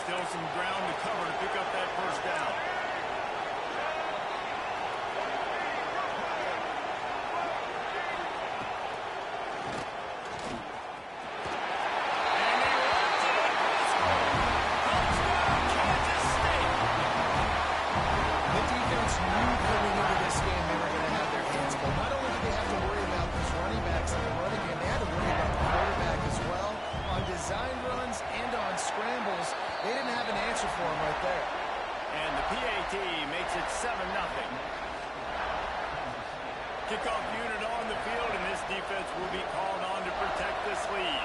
Still some ground to cover to pick up that first down. Kickoff unit on the field, and this defense will be called on to protect this lead.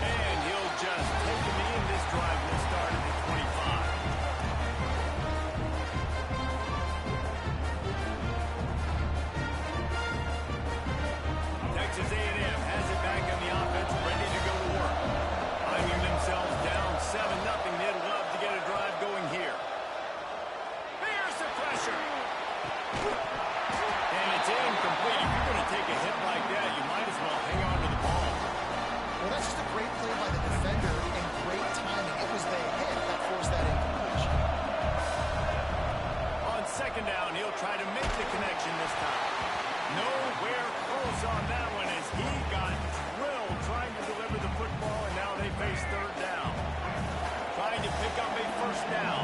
And he'll just take the knee, and this drive will start at the 25. Texas A&M has it back on the offense, ready to go to work. Finding themselves down 7-0, they'd love to get a drive going here. Here's the pressure. And it's incomplete. If you're going to take a hit like that, you might as well hang on to the ball. Well, that's just a great play by the defender and great timing. It was the hit that forced that incompletion. On second down, he'll try to make the connection this time. Nowhere close on that one as he got drilled trying to deliver the football, and now they face third down. Trying to pick up a first down.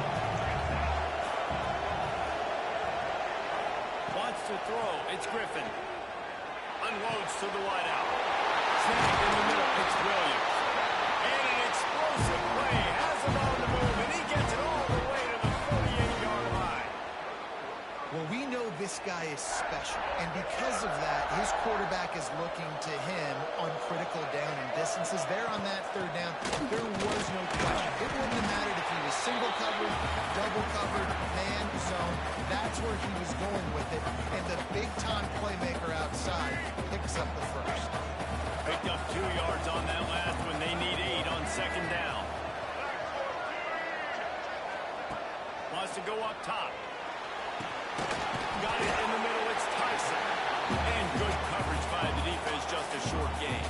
Wants to throw. It's Griffin. Unloads to the wideout. Snapped in the middle. It's Williams. And an explosive play. Has him on the move, and he gets it all the way to the 48-yard line. Well, we know this guy is special, and because of that, his quarterback is looking to him on critical down and distances. There on that third down, there was no question. It wouldn't have mattered if he was single covered, double covered, man, zone. That's where he was going with it, and the big-time playmaker outside picks up the first. Picked up 2 yards on that last one. They need 8 on second down. Wants to go up top. Got it in the middle, it's Tyson. And good coverage by the defense, just a short gain.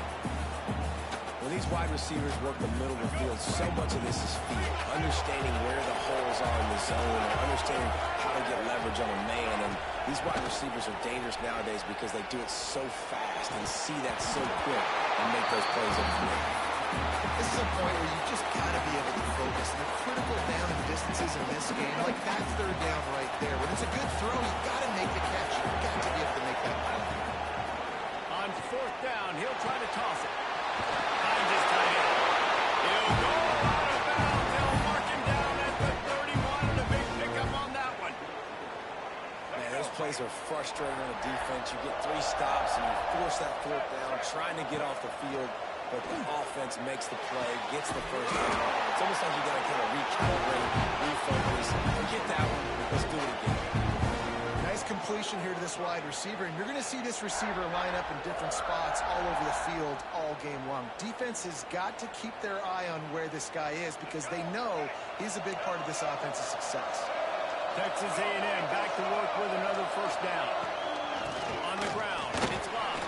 When these wide receivers work the middle of the field, so much of this is feel. Understanding where the holes are in the zone, or understanding how to get leverage on a man. And these wide receivers are dangerous nowadays because they do it so fast and see that so quick and make those plays up field. This is a point where you just got to be able to focus. The critical down and distances in this game, like that third down right there. When it's a good throw, you got to make the catch. You've got to be able to make that play. On fourth down, he'll try to toss it. Finds his tight end. He'll go out of bounds. They'll mark him down at the 31, and a big pickup on that one. Man, those plays are frustrating on the defense. You get 3 stops, and you force that fourth down, trying to get off the field. But the offense makes the play, gets the first down. It's almost like you got to kind of recalibrate, refocus. Forget that one. Let's do it again. Nice completion here to this wide receiver, and you're going to see this receiver line up in different spots all over the field all game long. Defense has got to keep their eye on where this guy is because they know he's a big part of this offense's success. Texas A&M back to work with another first down. On the ground, it's Love.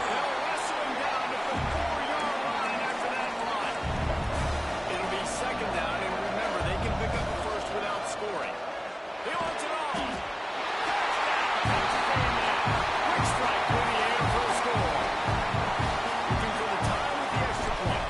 They'll wrestle him down to the 4-yard line after that run. It'll be second down, and remember, they can pick up the first without scoring. He wants it all. Touchdown, Texas A&M. Quick strike with the air for a score. Looking for the time with the extra point.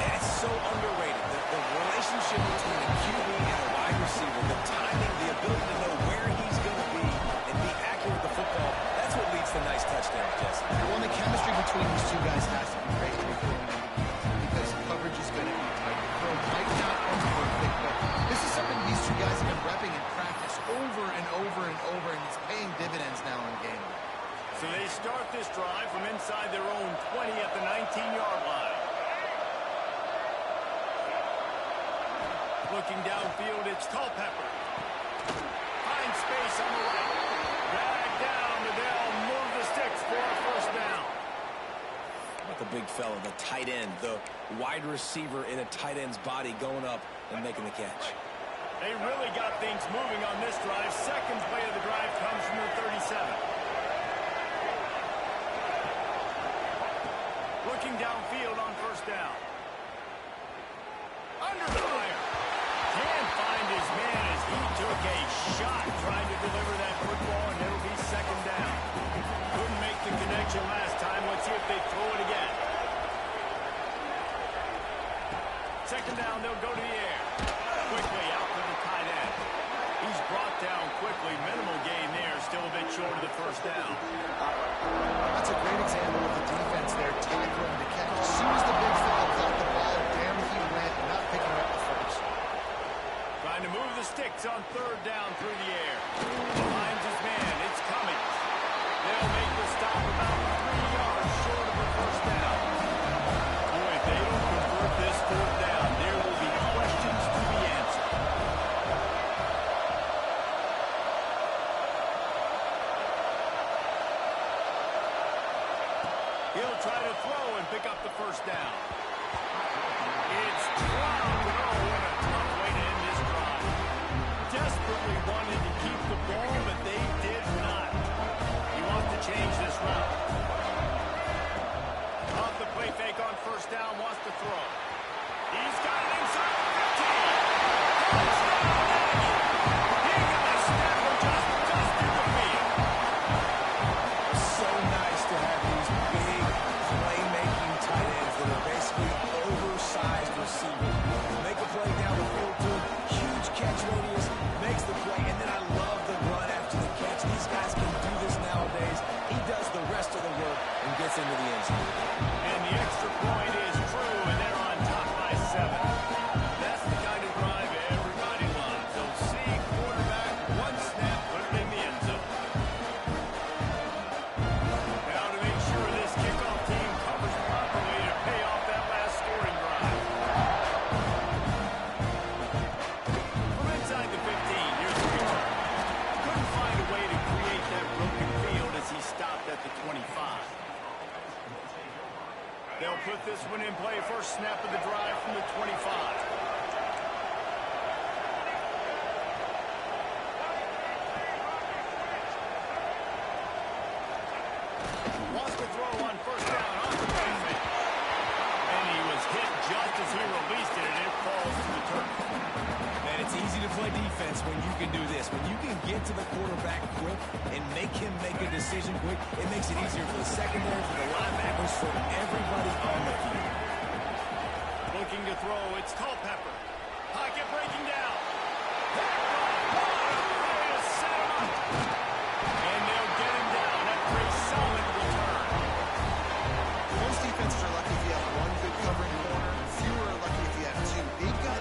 And it's so underrated. The relationship between the QB and the wide receiver, the timing, the ability to know where he's going to be and be accurate with the football, that's what leads to nice touchdowns, Jesse. Well, the chemistry between these two guys has to be great because coverage is going to be tight. The throw might not be perfect, but this is something these two guys have been repping in practice over and over and over, and it's paying dividends now in game. So they start this drive from inside their own 20 at the 19-yard line. Looking downfield, it's Culpepper. Finds space on the right. Dragged down, but they'll move the sticks for a first down. About the big fella, the tight end, the wide receiver in a tight end's body going up and making the catch. They really got things moving on this drive. Second play of the drive comes from the 37. looking downfield on first down. Under fire. Can't find his man as he took a shot trying to deliver that football, and it'll be second down. Couldn't make the connection last time. Let's see if they throw it again. Second down, they'll go to the air. Quickly out to the tight end. He's brought down quickly. Minimal gain there. Still a bit short of the first down. That's a great example of the defense there, tackling the catch. As soon as the big fella caught the ball, down he went, not picking up the first. Trying to move the sticks on third down through the air. Behind his man. It's coming. They'll make the stop about 3 yards short of the first down. Boy, if they don't convert this fourth down, there will be questions to be answered. He'll try to throw and pick up the first down. It's dropped. Oh, what a tough way to end this drive. Desperately wanted to keep the ball, but they did not. He wants to change this route. Off the play fake on first down, wants to throw. He's got it inside the 15. Touchdown, Aggie. He got a step and just dusted the field. So nice to have these big playmaking tight ends that are basically oversized receivers. Make a play down the field to him, huge catch radius, makes the play, and then I love the run after the catch. These guys can do this nowadays. He does the rest of the work and gets into the end zone. And the extra point is true, and they're on top by 7. That's the kind of drive everybody loves. They'll see quarterback, one snap, put it in the end zone. Now to make sure this kickoff team covers properly to pay off that last scoring drive. From inside the 15, here's the return. Couldn't find a way to create that broken field as he stopped at the 25. They'll put this one in play. First snap of the drive from the 25. Wants to throw on first down off the play fake. And he was hit just as he released it, and it falls to the turf. Man, it's easy to play defense when you can do this. When you can get to the quarterback quick and make him make a decision quick, it makes it easier for the secondary, for the linebackers, for everybody on the field. Looking to throw, it's Culpepper. Pocket breaking down. And they'll get him down after a solid return. Most defenses are lucky if you have one good covering corner. Fewer are lucky if you have two. They've got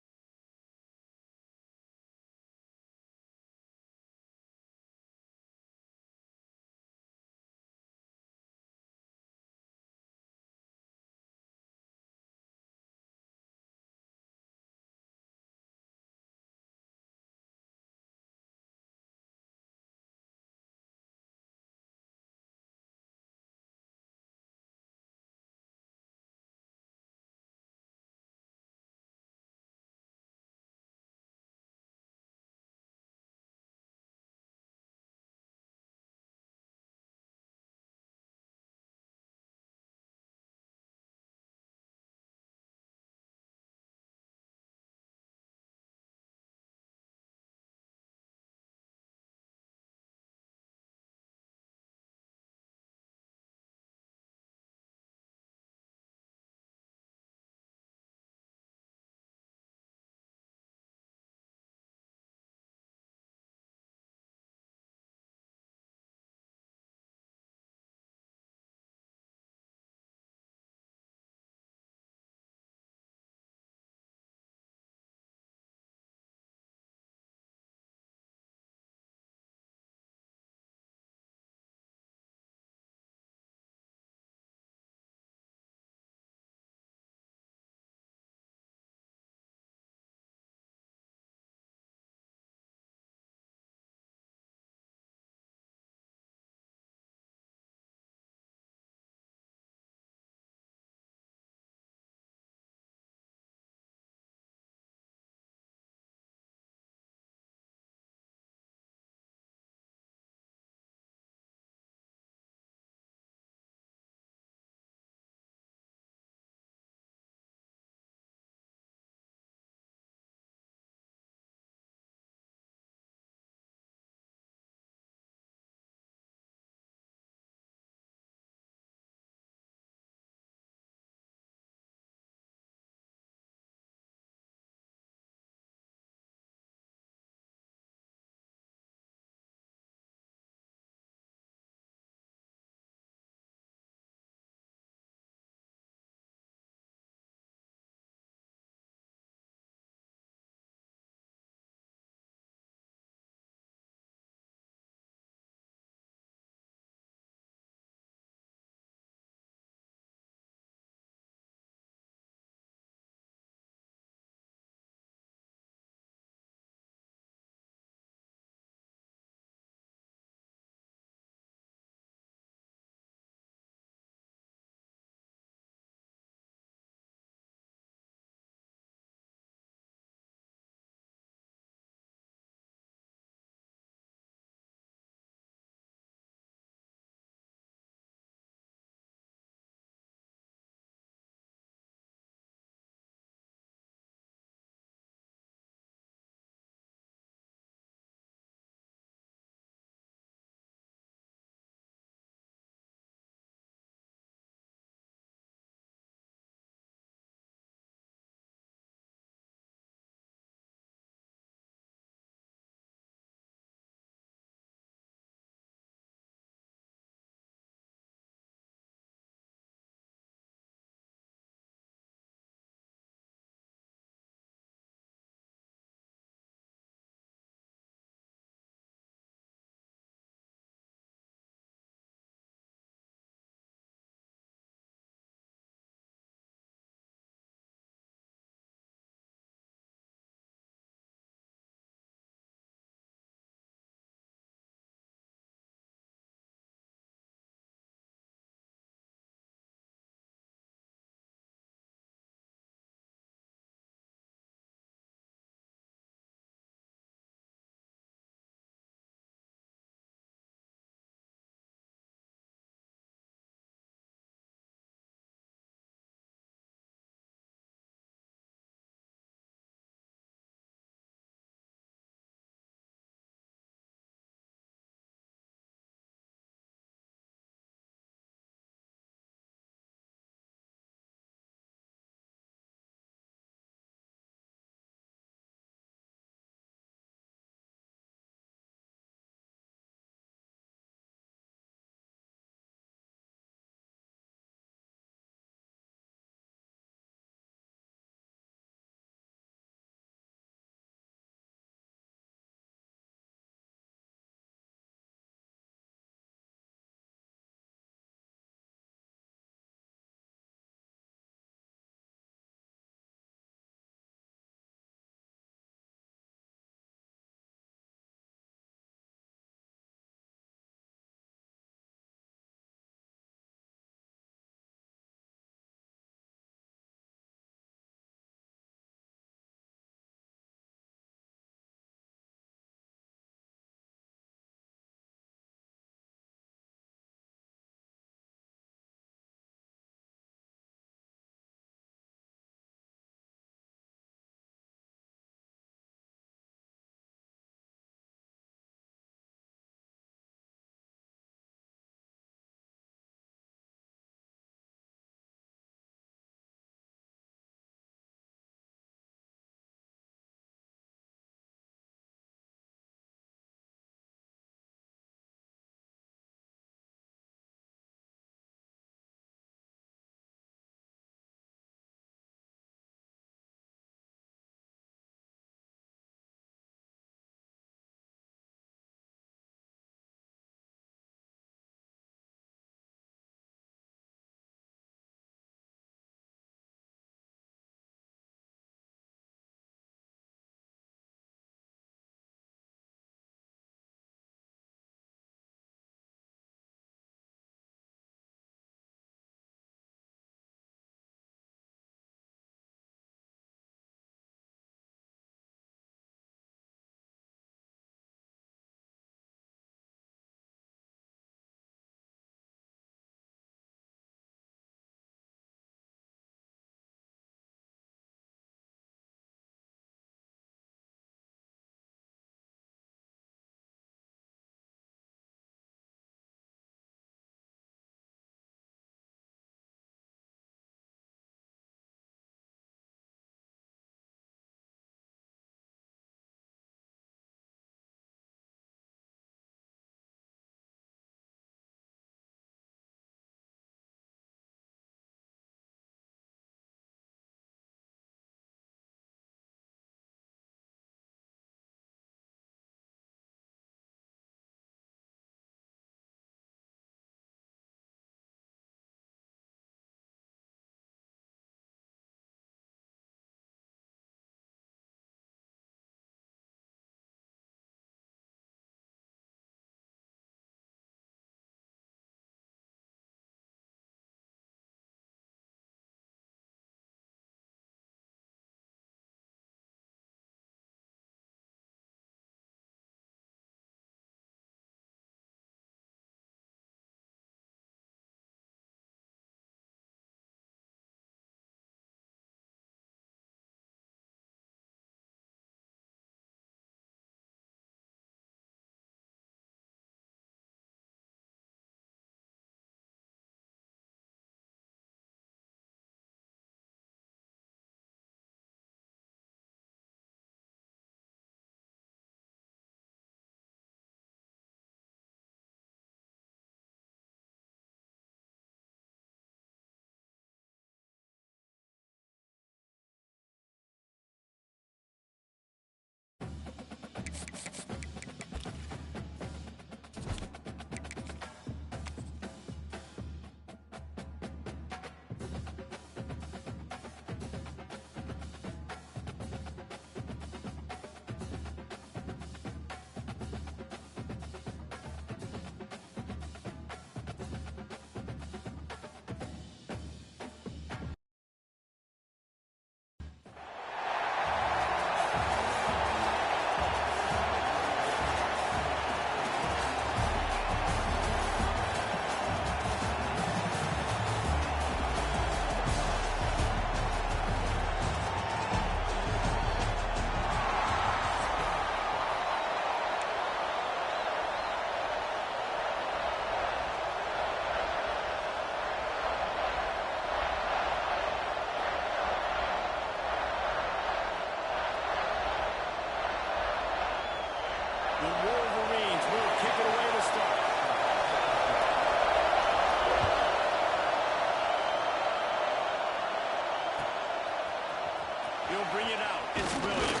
He'll bring it out. It's Williams.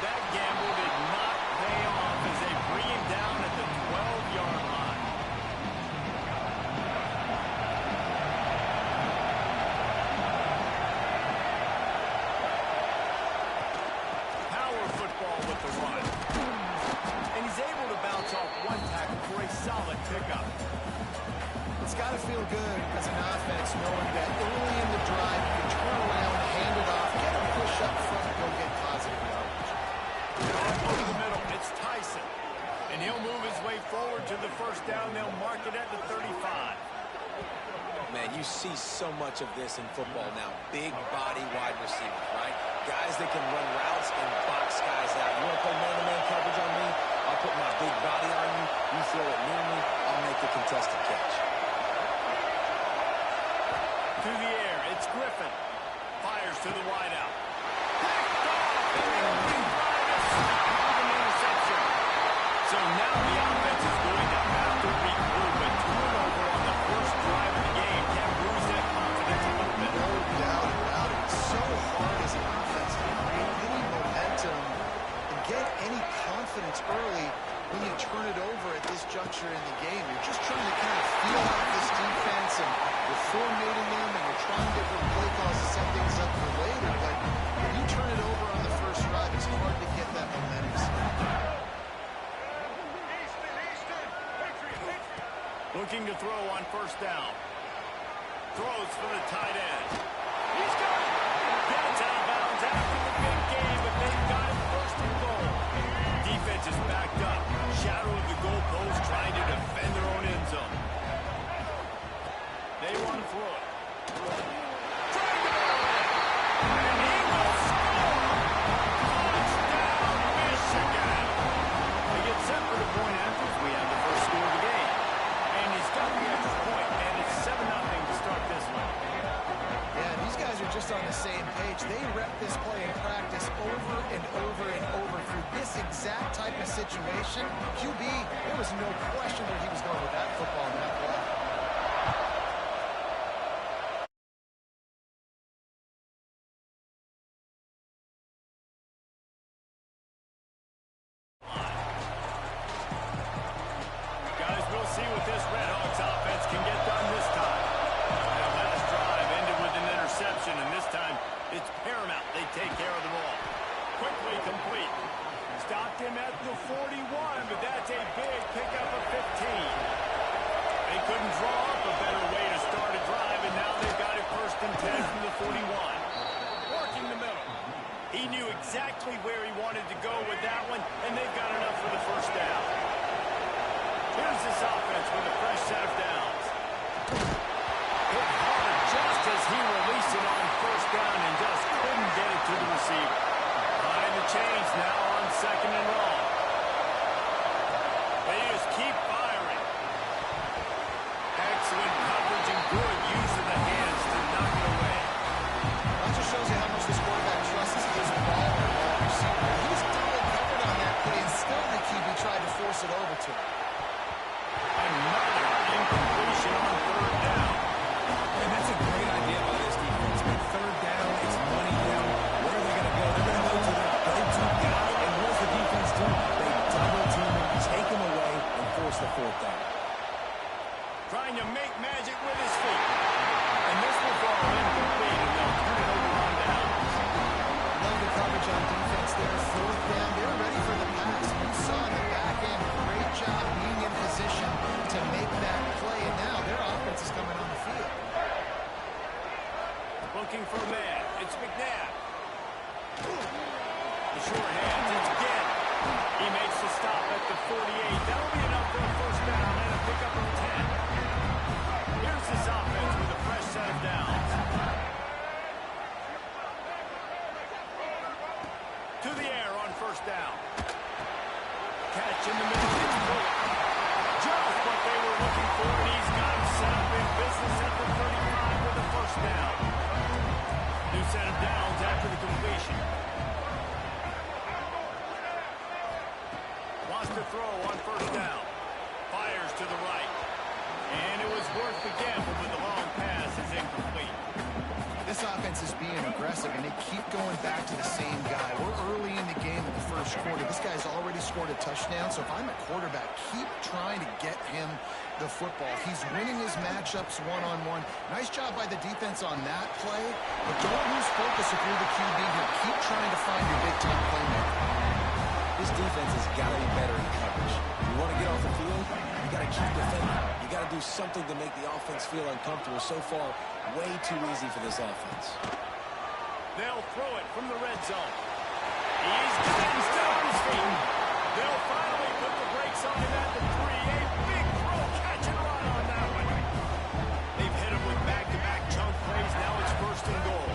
That gamble did not pay off as they bring him down at the 12-yard line. Power football with the run. And he's able to bounce off one tackle for a solid pickup. It's got to feel good as an offense knowing that early in the drive you can turn around, hand it off, get a push up front, go get positive yardage. Over the middle, it's Tyson. And he'll move his way forward to the first down. They'll mark it at the 35. Man, you see so much of this in football now. Big body wide receivers, right? Guys that can run routes and box guys out. You want to play man-to-man coverage on me? I'll put my big body on you. You throw it near me, I'll make the contested catch. To the air, it's Griffin. Fires to the wideout. Picked off! An interception. So now the offense is going to have to regroup. A turnover on the first drive of the game can bruise that confidence a little bit. No doubt about it. It's so hard as an offense to create any momentum and get any confidence early when you turn it over at this juncture in the game. You're just trying to kind of feel out this defense, and you're formatting them, and you're trying different play calls to set things up for later. But when you turn it over on the first drive, it's hard to get that momentum set. Looking to throw on first down. Throws for the tight end. He's got it. Gets out of bounds after the big game, but they've got it first and goal. Defense is backed up. Shadow of the goalpost trying to defend their own end zone. They want to throw it. And he will score. Touchdown, Michigan. They get set for the point after we have the first score of the game. And he's got the extra point, and it's 7-0 to start this one. Yeah, these guys are just on the same page. They rep this play in practice over and over and over through this exact type of situation. QB, there was no question where he was going with that football in that play. Guys, we'll see what this Red Hawks offense can get done this time. That last drive ended with an interception, and this time it's paramount they take care of the ball. Quickly complete. Stopped him at the 41, but that's a big pickup of 15. They couldn't draw up a better way to start a drive, and now they've got it first and 10 from the 41. Working the middle. He knew exactly where he wanted to go with that one, and they've got enough for the first down. Here's this offense with a fresh set of downs. Hit hard just as he released it on first down and just couldn't get it to the receiver. Behind the chains now on second and long. They just keep firing. Excellent coverage and good use of the hands to knock it away. That just shows you how much this quarterback trusts his ball and wide receiver. He was double covered on that play, and still the QB tried to force it over to him. Another incompletion on third down. And that's a great idea by this defense. But third down, it's money down. Where are they going to go? They're going to go to their go-to guy. And what does the defense do? They double team him, take him away, and force the fourth down. Trying to make magic with his feet. And this will fall incomplete, and they'll turn it over on downs. Love the coverage on defense there. Fourth down, they're ready for the pass. You saw in the back end, great job being in position to make that play, and now their offense is coming on the field. Looking for a man. It's McNabb. The short hands. It's again. He makes the stop at the 48. That'll be enough for a first down and a pickup of 10. Here's this offense with a fresh set of downs. To the air on first down. Catch in the middle. It's Fuller. Just what they were looking for, and he's got him set up in business at the 35 with a first down. New set of downs after the completion. Wants to throw on first down. Fires to the right. And it was worth the gamble, but the long pass is incomplete. This offense is being aggressive, and they keep going back to the same guy. We're early in the game in the first quarter. This guy's already scored a touchdown, so if I'm a quarterback, keep trying to get him the football. He's winning his matchups one-on-one. Nice job by the defense on that play, but don't lose focus if you're the QB here. Keep trying to find your big-time playmaker. This defense has got to be better in coverage. You want to get off the field, you got to keep defending. You got to do something to make the offense feel uncomfortable. So far, way too easy for this offense. They'll throw it from the red zone. He's still on his feet. They'll finally put the brakes on him at the 3. A big throw, catch and run on that one. They've hit him with back-to-back chunk plays. Now it's 1st and goal.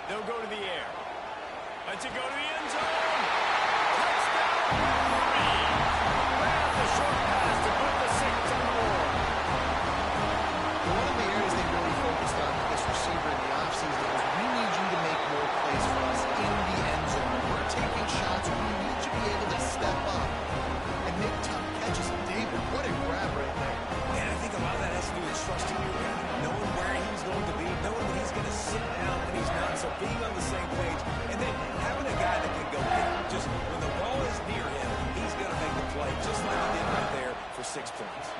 They'll go to the air. Let's it go to the end zone. Touchdown. 3. Ran the short pass to put the 6 on the board. One of the areas they really focused on with this receiver in the offseason was we need you to make more plays for us in the end zone. When we're taking shots, we need you to be able to step up and make tough catches. David, what a grab right there. And I think a lot of that has to do with trusting your guy, knowing where he's going to be, knowing when he's going to sit down when he's not, so being on the same page, and then having a guy that can go get it. Just when the ball is near him, he's going to make the play, just like he did right there for 6 points.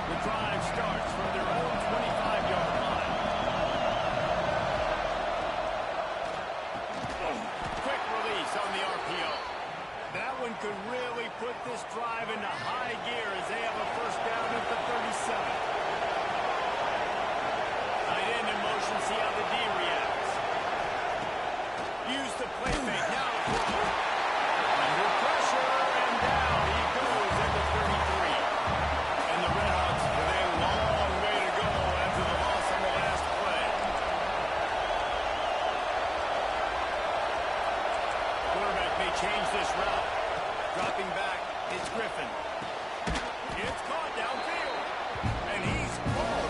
The drive starts from their own 25-yard line. Quick release on the RPO. That one could really put this drive into high gear as they have a 1st down at the 37. Tight end in motion, see how the D reacts. Use the play fake, now the throw. Under pressure, and down he goes at the 33. And the Redhawks with a long way to go after the loss on the last play. Quarterback may change this route. Dropping back, it's Griffin. It's caught downfield. And he's close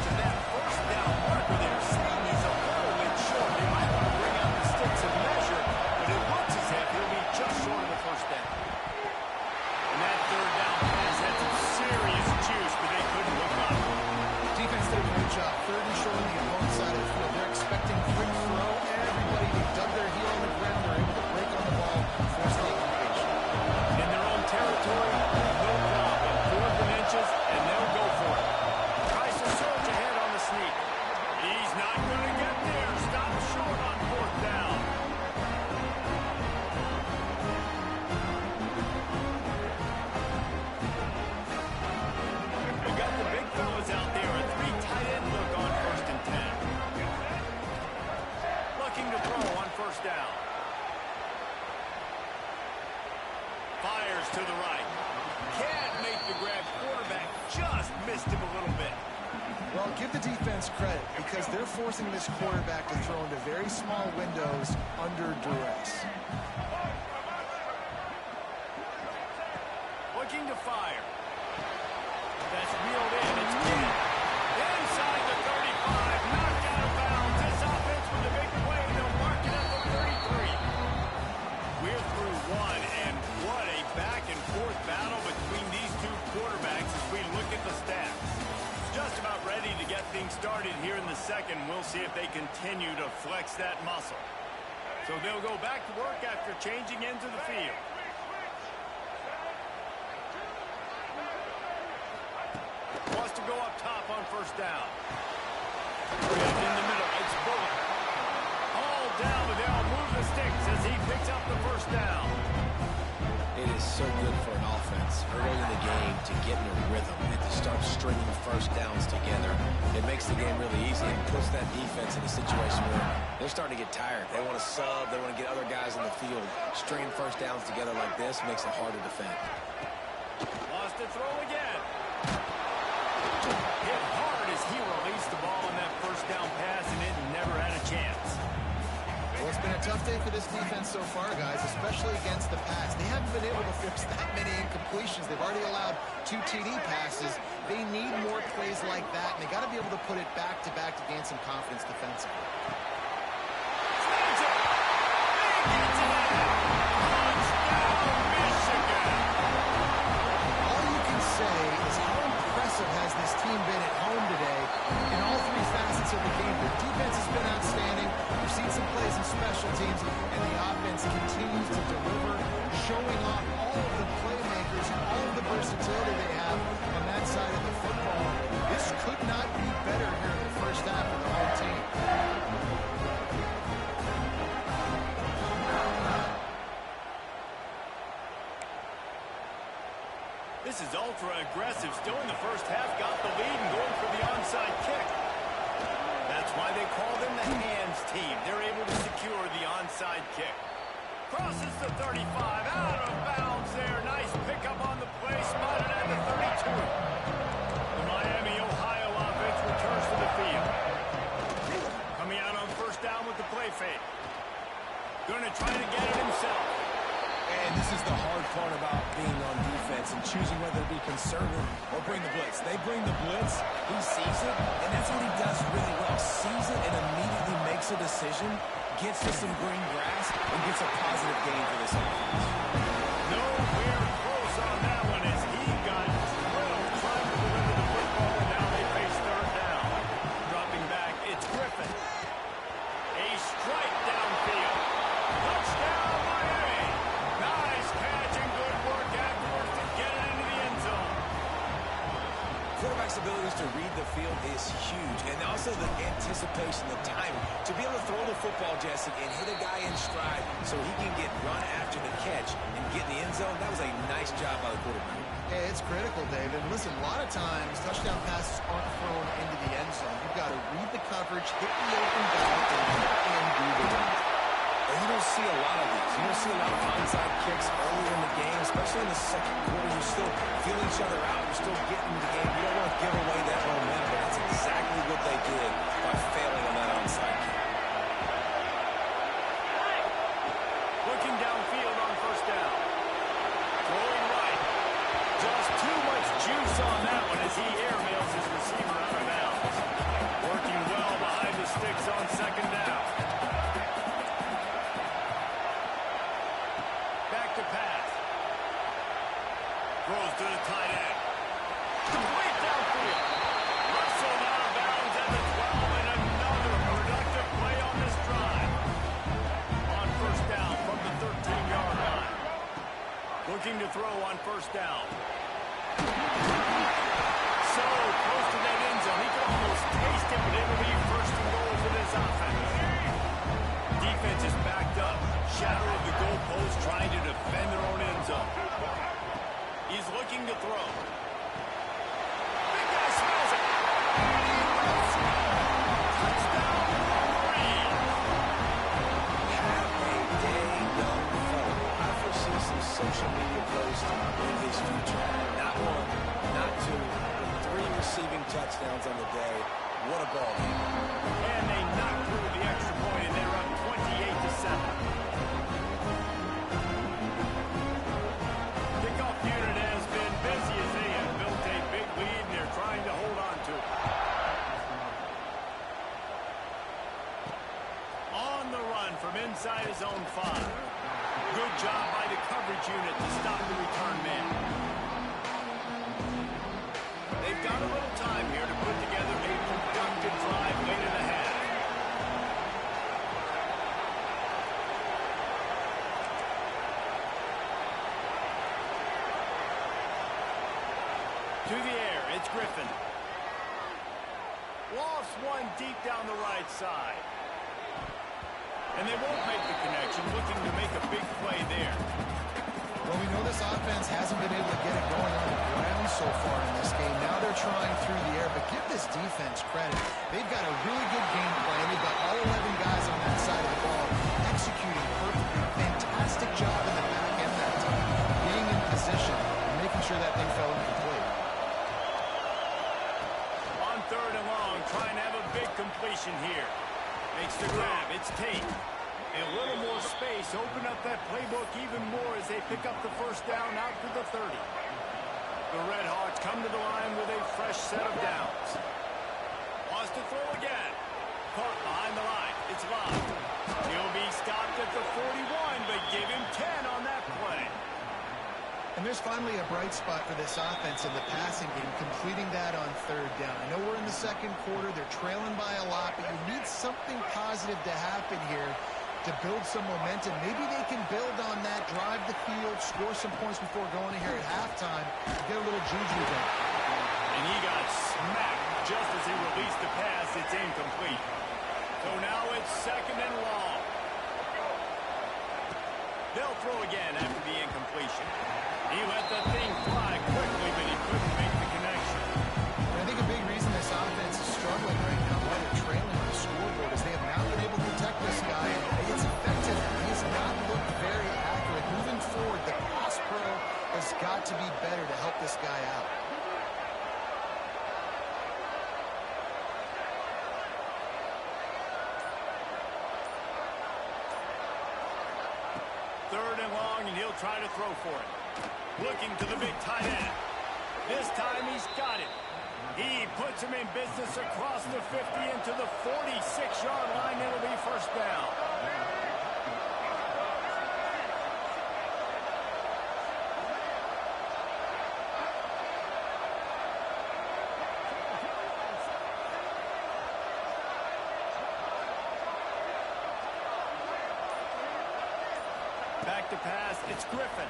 to that 1st down marker there. Saying he's a little bit short. They might want to bring out the sticks and measure, but it looks as if he'll be just short of the 1st down. And that 3rd down pass had some serious juice, but they couldn't look up. Defense did a great job. 3rd and short on the opponent's side of the field. They're expecting quick throw. Everybody, they dug their heel on the ground. They're able to break on the ball and force the incompletion. In their own territory, no problem. 4th and inches, and they'll go for it. Tries to surge ahead on the sneak. He's not going to get there. Stop short on 4th down. We got the big fellas out there. A 3 tight end look on 1st and 10. Looking to throw on 1st down. Fires to the right. Can't make the grab. Quarterback just missed him a little bit. Well, give the defense credit because they're forcing this quarterback to throw into very small windows under duress. Looking to fire. That's reeled in. It's good. Inside the 35. Knocked out of bounds. This offense with the big play. They'll mark it at the 33. We're through one, and what a back-and-forth battle between these two quarterbacks as we look at the stats. Just about ready to get things started here in the 2nd. We'll see if they continue to flex that muscle. So they'll go back to work after changing into the field. Wants to go up top on 1st down. Right in the middle, it's Bullock. All down, but they'll move the sticks as he picks up the 1st down. It is so good for an offense early in the game to get in a rhythm and to start stringing 1st downs together. It makes the game really easy and puts that defense in a situation where they're starting to get tired. They want to sub. They want to get other guys in the field. Stringing 1st downs together like this makes it hard to defend. Lost to throw again. Hit hard as he released the ball on that 1st down pass, and it never had a chance. Well, it's been a tough day for this defense so far, guys, especially against the pass. They haven't been able to force that many incompletions. They've already allowed 2 TD passes. They need more plays like that, and they got to be able to put it back-to-back to gain some confidence defensively. All you can say is how impressive has this team been at home today in all 3 facets of the game. The defense has been outstanding. We've seen some plays in special teams, and the offense continues to deliver, showing off all of the playmakers and all of the versatility they have on that side of the football. This could not be better here in the first half of the home team. This is ultra-aggressive. Still in the first half, got the lead and going for the onside kick. That's why they call them the hands team. They're able to secure the onside kick. Crosses the 35, out of bounds there. Nice pickup on the play, spotted at the 32. The Miami, Ohio offense returns to the field. Coming out on first down with the play fake. Gonna try to get it himself. And this is the hard part about being on defense and choosing whether to be conservative or bring the blitz. They bring the blitz, he sees it, and that's what he does really well. Sees it and immediately makes a decision, gets to some green grass, and gets a positive gain for this offense. Nowhere close on that one as he got drilled trying to deliver the football, and now they face third down. Dropping back, it's Griffin. A strike downfield. Touchdown, Miami. Nice catch and good work afterwards to get it into the end zone. Quarterback's abilities to read the field is huge, and also the anticipation, the timing. To be able to throw the football, Jesse, and hit a guy in stride so he can get run after the catch and get in the end zone, that was a nice job by the quarterback. Yeah, it's critical, David. Listen, a lot of times touchdown passes aren't thrown into the end zone. You've got to read the coverage, hit the open guy, and do the run. And you don't see a lot of these. You don't see a lot of onside kicks earlier in the game, especially in the second quarter. You still feel each other out. You're still getting the game. You don't want to give away that momentum, but that's exactly what they did by failing on that onside kick. Looking downfield on first down. Throwing right. Just too much juice on that one as he airmails his receiver out of bounds. Working well behind the sticks on second down. Back to pass. Throws to the tight end. Complete downfield. Russelled out of bounds at the 12, and another productive play on this drive. On first down from the 13-yard line. Looking to throw on first down. So close to that end zone. He could almost taste it, but it'll be first and goal for this offense. Defense is backed up. Shadow of the goalpost trying to defend their own end zone. He's looking to throw. Big guy smells it. Touchdown, Reed. Have a day, young fellow. I foresee some social media posts in his future. Not one, not two, but 3 receiving touchdowns on the day. What a ball game. And they knock through the extra point, and they're up 28-7. Kickoff unit has been busy as they have built a big lead, and they're trying to hold on to it. On the run from inside his own 5. Good job by the coverage unit to stop the return man. They've got a little time here to put together a productive drive late in the half. To the air, it's Griffin. Lost one deep down the right side. And they won't make the connection, looking to make a big play there. Well, we know this offense hasn't been able to get it going on the ground so far in this game. Now they're trying through the air, but give this defense credit. They've got a really good game plan. They've got all 11 guys on that side of the ball executing perfectly. Fantastic job in the back end that time, being in position and making sure that thing fell incomplete. On third and long, trying to have a big completion here. Makes the grab. It's Tate. A little more space, open up that playbook even more as they pick up the first down out to the 30. The Red Hawks come to the line with a fresh set of downs. Wants to throw again. Caught behind the line. It's Love. He'll be stopped at the 41, but give him 10 on that play. And there's finally a bright spot for this offense in the passing game, completing that on third down. I know we're in the second quarter. They're trailing by a lot, but you need something positive to happen here to build some momentum. Maybe they can build on that, drive the field, score some points before going in here at halftime, get a little juju going. And he got smacked just as he released the pass. It's incomplete. So now it's second and long. They'll throw again after the incompletion. He let the thing fly quickly, but he couldn't make the connection. I think a big reason this offense is struggling right now, why they're trailing on the scoreboard, is they have not been able to protect this guy, and it's effective. He has not looked very accurate. Moving forward, the pass pro has got to be better to help this guy out. Third and long, and he'll try to throw for it. Looking to the big tight end. This time he's got it. He puts him in business across the 50 into the 46-yard line. It'll be first down. Back to pass, it's Griffin.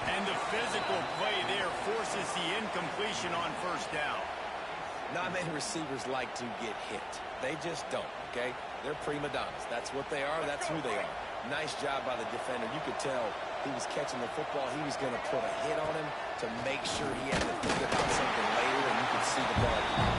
And the physical play there forces the incompletion on first down. Not many receivers like to get hit. They just don't, okay? They're prima donnas. That's what they are. That's who they are. Nice job by the defender. You could tell he was catching the football. He was going to put a hit on him to make sure he had to think about something later, and you could see the ball